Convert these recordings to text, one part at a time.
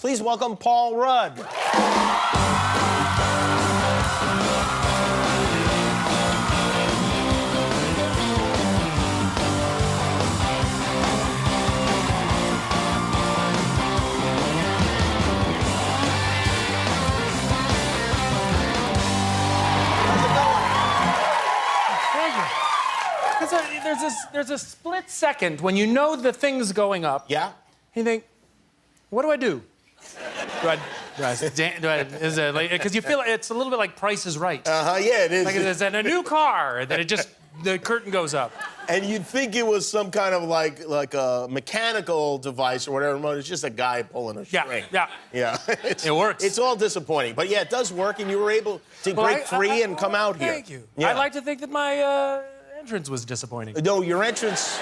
Please welcome Paul Rudd. There's a split second when you know the thing's going up. Yeah? You think, what do I do? Because you feel it's a little bit like Price is Right. Yeah, it is. Like it's in a new car, and then the curtain goes up. And you'd think it was some kind of like a mechanical device or whatever, but it's just a guy pulling a string. Yeah. It works. It's all disappointing. But yeah, it does work, and you were able to break free and come out here. Thank you. Yeah. I'd like to think that my entrance was disappointing. No, your entrance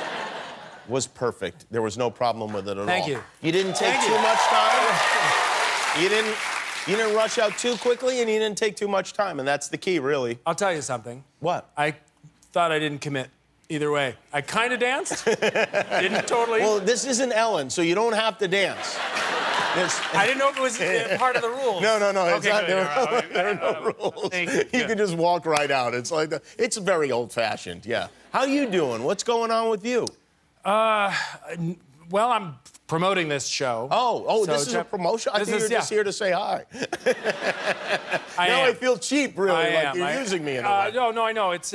was perfect. There was no problem with it at all. Thank you. You didn't take too much time. You didn't rush out too quickly, and you didn't take too much time, and that's the key, really. I'll tell you something. What? I thought I didn't commit either way. I kind of danced. Didn't totally. Well, this isn't Ellen, so you don't have to dance. I didn't know if it was part of the rules. No. Okay, There are no rules. You can just walk right out. It's like it's very old-fashioned. Yeah. How you doing? What's going on with you? Well, I'm promoting this show. Oh, so this is a promotion? I think you're just here to say hi. I feel cheap, really, like you're using me in a way. No, I know. It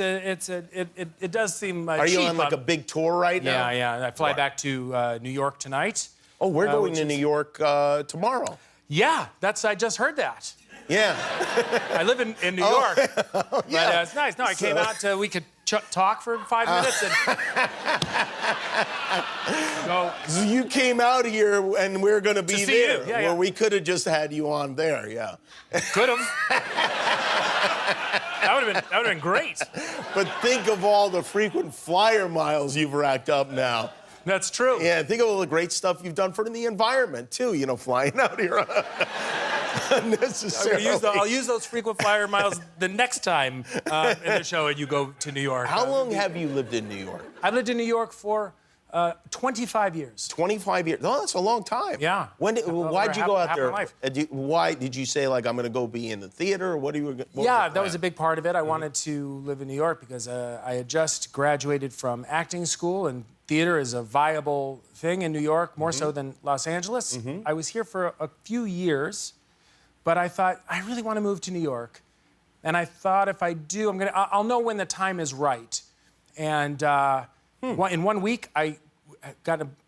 does seem cheap. Are you on like a big tour right now? Yeah. I fly back to New York tonight. Oh, we're going to New York tomorrow. Yeah, I just heard that. Yeah. I live in New York. Yeah. But, it's nice. No, I came out we could talk for 5 minutes and So you came out here and we're going to be there. You. Where we could have just had you on there, yeah. Could have. That would have been great. But think of all the frequent flyer miles you've racked up now. That's true. Yeah, think of all the great stuff you've done for the environment, too, flying out here unnecessarily. I'll use those frequent flyer miles the next time in the show and you go to New York. How long have you lived in New York? I've lived in New York for 25 years. 25 years? Oh, that's a long time. Yeah. Why'd you go out there? Life. Why did you say, like, I'm going to go be in the theater? Or what that was a big part of it. I wanted to live in New York because I had just graduated from acting school, and theater is a viable thing in New York, more so than Los Angeles. I was here for a few years, but I thought, I really want to move to New York. And I thought if I do, I'll know when the time is right. And in 1 week, there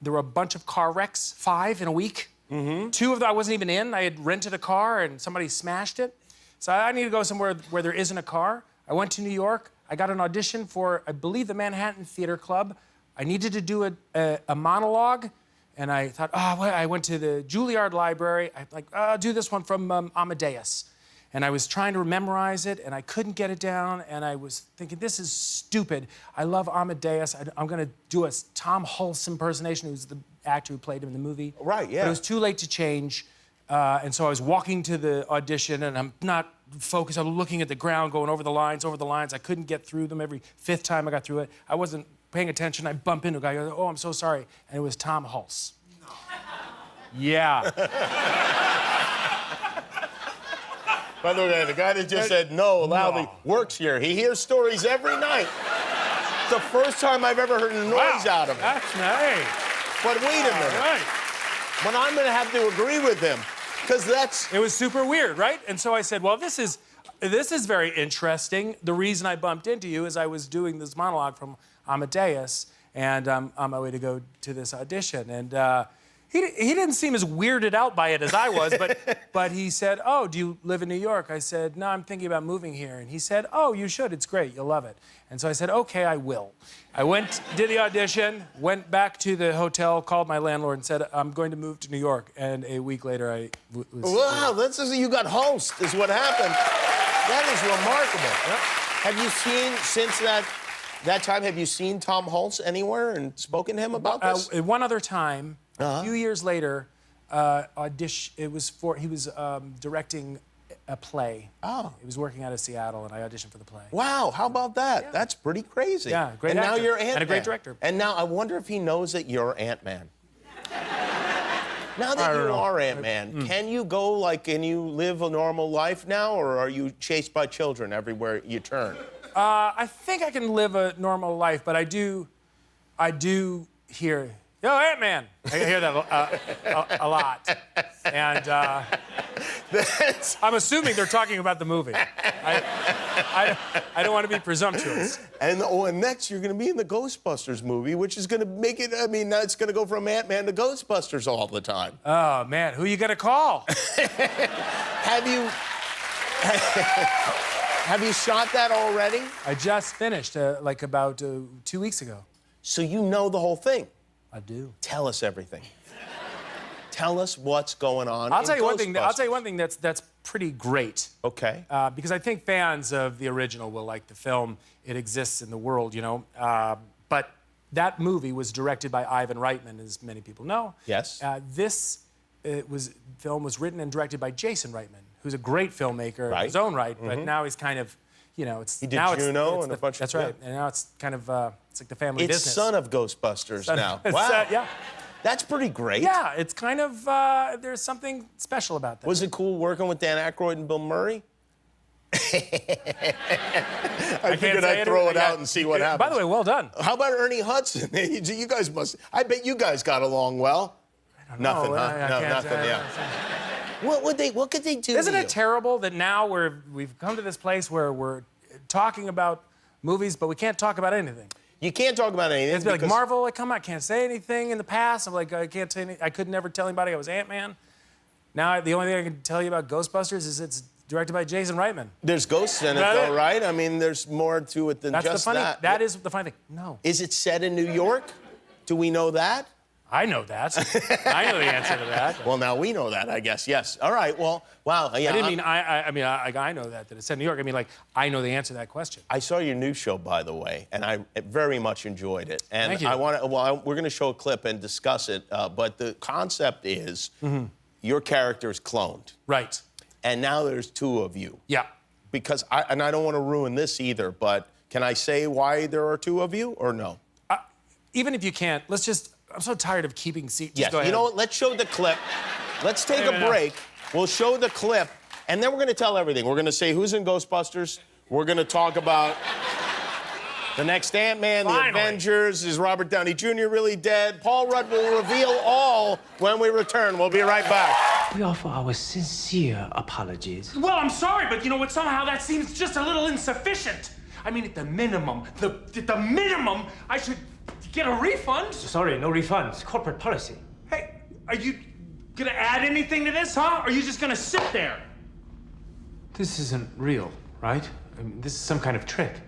were a bunch of car wrecks, 5 in a week. 2 of them I wasn't even in. I had rented a car and somebody smashed it. So I needed to go somewhere where there isn't a car. I went to New York. I got an audition for, I believe, the Manhattan Theater Club. I needed to do a monologue, and I thought, I went to the Juilliard Library. I'll do this one from Amadeus. And I was trying to memorize it, and I couldn't get it down, and I was thinking, this is stupid. I love Amadeus. I'm going to do a Tom Hulce impersonation, who's the actor who played him in the movie. Right, yeah. But it was too late to change, and so I was walking to the audition, and I'm not focused. I'm looking at the ground, going over the lines. I couldn't get through them. Every 5th time I got through it, I wasn't paying attention. I bump into a guy. I go, oh, I'm so sorry. And it was Tom Hulce. No. Yeah. By the way, the guy that just said no loudly works here. He hears stories every night. It's the first time I've ever heard a noise out of him. That's nice. But wait a minute. Right. But I'm going to have to agree with him, because It was super weird, right? And so I said, well, this is very interesting. The reason I bumped into you is I was doing this monologue from Amadeus, and I'm on my way to go to this audition. And he didn't seem as weirded out by it as I was, but he said, oh, do you live in New York? I said, no, I'm thinking about moving here. And he said, oh, you should. It's great. You'll love it. And so I said, okay, I will. I did the audition, went back to the hotel, called my landlord, and said, I'm going to move to New York. And a week later, I was... Wow, you got host is what happened. That is remarkable. Yep. Have you seen, since that time, have you seen Tom Hulce anywhere and spoken to him about this? One other time, a few years later, he was directing a play. Oh. He was working out of Seattle, and I auditioned for the play. Wow, how about that? Yeah. That's pretty crazy. Yeah, great and actor. Now you're Ant-Man. And a great director. And now I wonder if he knows that you're Ant-Man. Now that you are Ant-Man, can you go, like, can you live a normal life now, or are you chased by children everywhere you turn? I think I can live a normal life, but I do hear, yo, Ant-Man. I hear that a lot. And I'm assuming they're talking about the movie. I don't want to be presumptuous. And next you're going to be in the Ghostbusters movie, which is going to make it, I mean, now it's going to go from Ant-Man to Ghostbusters all the time. Oh, man, who you going to call? Have you shot that already? I just finished, like about 2 weeks ago. So you know the whole thing? I do. Tell us everything. Tell us what's going on. I'll tell you one thing. I'll tell you one thing that's pretty great. Okay. Because I think fans of the original will like the film. It exists in the world, you know. But that movie was directed by Ivan Reitman, as many people know. Yes. This film was written and directed by Jason Reitman, who's a great filmmaker in his own right. But now he's kind of, you know, it's he did now Juno it's and a bunch of. That's right. And now it's kind of it's like the family it's business. son of Ghostbusters now. Wow. Yeah. That's pretty great. Yeah, it's kind of, there's something special about that. Was it cool working with Dan Aykroyd and Bill Murray? I figured I'd throw it out and see what happens. By the way, well done. How about Ernie Hudson? You guys I bet you guys got along well. I don't know. Nothing, huh? No, nothing, yeah. What could they do Isn't to it terrible that now we've come to this place where we're talking about movies, but we can't talk about anything? You can't talk about anything. It's like Marvel, I can't say anything in the past. I'm like, I could never tell anybody I was Ant-Man. Now, the only thing I can tell you about Ghostbusters is it's directed by Jason Reitman. There's ghosts in it, though, right? I mean, there's more to it than just that. That is the funny thing. No. Is it set in New York? Do we know that? I know that. I know the answer to that. Well, now we know that, I guess. Yes. All right. Well, wow. Yeah, I didn't mean I know that it's set in New York. I mean, like, I know the answer to that question. I saw your new show, by the way, and I very much enjoyed it. And Thank you. We're going to show a clip and discuss it. But the concept is your character is cloned. Right. And now there's two of you. Yeah. Because I don't want to ruin this either, but can I say why there are two of you or no? Even if you can't, let's just. I'm so tired of keeping secrets. Yes, you know what? Let's show the clip. Let's take a break. We'll show the clip, and then we're going to tell everything. We're going to say who's in Ghostbusters. We're going to talk about the next Ant-Man, the Avengers. Is Robert Downey Jr. really dead? Paul Rudd will reveal all when we return. We'll be right back. We offer our sincere apologies. Well, I'm sorry, but you know what? Somehow that seems just a little insufficient. I mean, at the minimum, I should get a refund. Sorry, no refunds. Corporate policy. Hey, are you gonna add anything to this, huh? Or are you just gonna sit there? This isn't real, right? I mean, this is some kind of trick.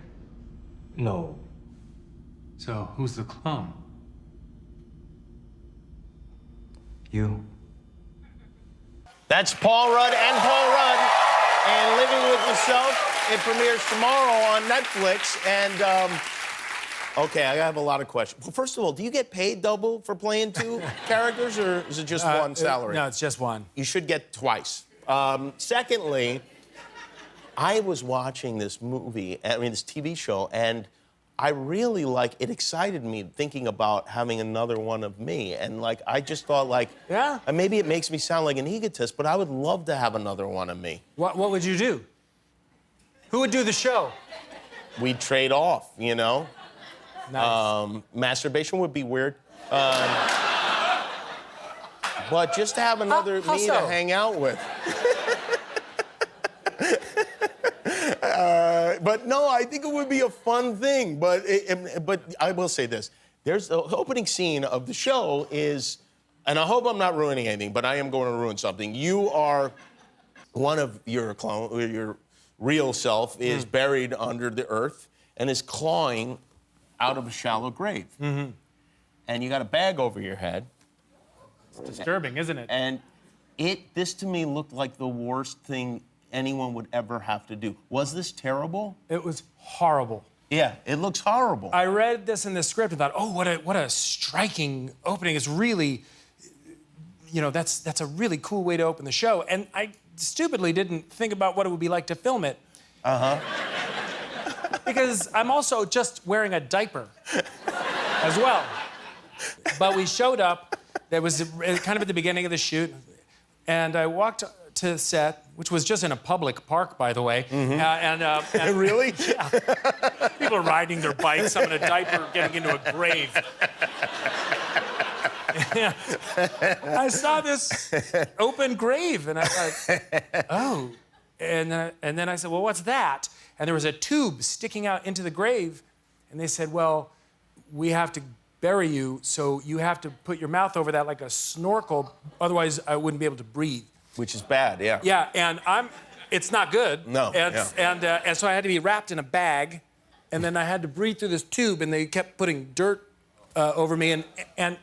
No. So, who's the clone? You. That's Paul Rudd and Living with Yourself. It premieres tomorrow on Netflix, and okay, I have a lot of questions. Well, first of all, do you get paid double for playing two characters, or is it just one salary? No, it's just one. You should get twice. Secondly, I was watching this this TV show, and I really, it excited me thinking about having another one of me. And, I just thought, yeah. And maybe it makes me sound like an egotist, but I would love to have another one of me. What would you do? Who would do the show? We'd trade off, you know? Nice. Masturbation would be weird. But just to have another me to hang out with. But no, I think it would be a fun thing. But I will say this. There's the opening scene of the show is, and I hope I'm not ruining anything, but I am going to ruin something. You are one of your your real self is buried under the earth and is clawing out of a shallow grave. Mm-hmm. And you got a bag over your head. It's disturbing, isn't it? And this to me looked like the worst thing anyone would ever have to do. Was this terrible? It was horrible. Yeah, it looks horrible. I read this in the script and thought, oh, what a striking opening. It's really, that's a really cool way to open the show. And I stupidly didn't think about what it would be like to film it. Uh-huh. Because I'm also just wearing a diaper as well. But we showed up, That was kind of at the beginning of the shoot. And I walked to set, which was just in a public park, by the way. And Really? yeah. People are riding their bikes. I'm in a diaper getting into a grave. Yeah. I saw this open grave, and I thought, oh. And then I said, well, what's that? And there was a tube sticking out into the grave. And they said, well, we have to bury you, so you have to put your mouth over that like a snorkel, otherwise I wouldn't be able to breathe. Which is bad, yeah. Yeah, and it's not good. No, And so I had to be wrapped in a bag, and then I had to breathe through this tube, and they kept putting dirt over me, and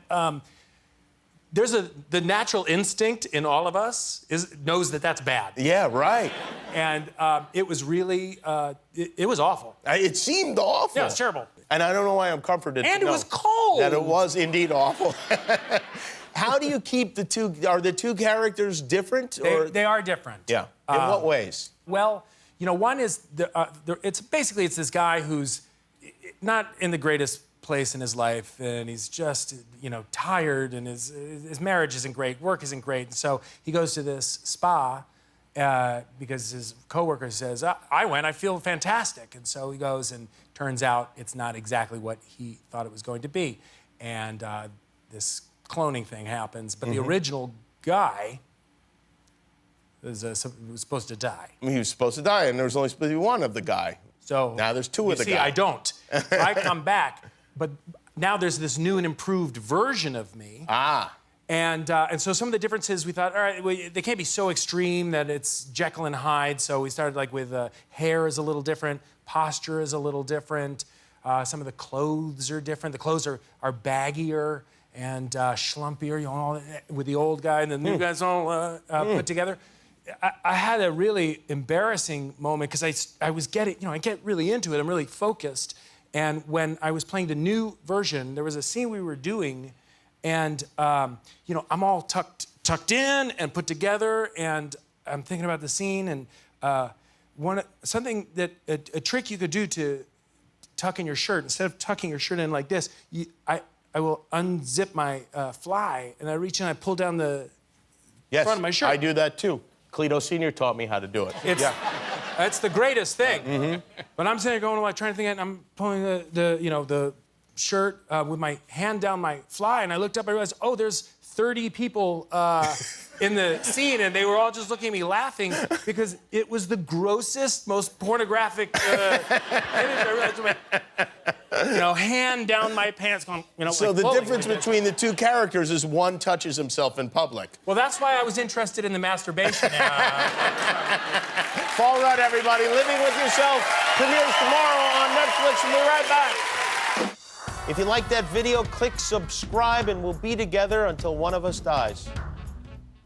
there's the natural instinct in all of us knows that that's bad. Yeah, right. And it was really, it was awful. It seemed awful. Yeah, it was terrible. And I don't know why I'm comforted to And it know was cold. that it was indeed awful. How do you keep the two? Are the two characters different? Or? They are different. Yeah. In what ways? Well, you know, one is it's this guy who's not in the greatest place in his life, and he's just, you know, tired, and his marriage isn't great, work isn't great, and so he goes to this spa because his coworker says, I feel fantastic, and so he goes, and turns out it's not exactly what he thought it was going to be, and this cloning thing happens, but the original guy was supposed to die. He was supposed to die, and there was only supposed to be one of the guy. So now there's two of the guy. See, I don't. I come back, but now there's this new and improved version of me. Ah. And so some of the differences, we thought, all right, well, they can't be so extreme that it's Jekyll and Hyde. So we started like with hair is a little different, posture is a little different. Some of the clothes are different. The clothes are baggier and schlumpier, you know, all, with the old guy and the new guys all put together. I had a really embarrassing moment because I was getting, you know, I get really into it. I'm really focused. And when I was playing the new version, there was a scene we were doing, and you know, I'm all tucked in and put together, and I'm thinking about the scene, and something that a trick you could do to tuck in your shirt, instead of tucking your shirt in like this, I will unzip my fly, and I reach in, I pull down the front of my shirt. I do that too. Cleto Sr. taught me how to do it. That's the greatest thing. But I'm sitting there going, trying to think, and I'm pulling the shirt with my hand down my fly, and I looked up, I realized, oh, there's 30 people in the scene, and they were all just looking at me laughing because it was the grossest, most pornographic image I realized. You know, hand down my pants, going, you know. So like, the difference between the two characters is one touches himself in public. Well, that's why I was interested in the masturbation. Fall Rudd, everybody. Living with Yourself premieres tomorrow on Netflix. We'll be right back. If you like that video, click subscribe, and we'll be together until one of us dies.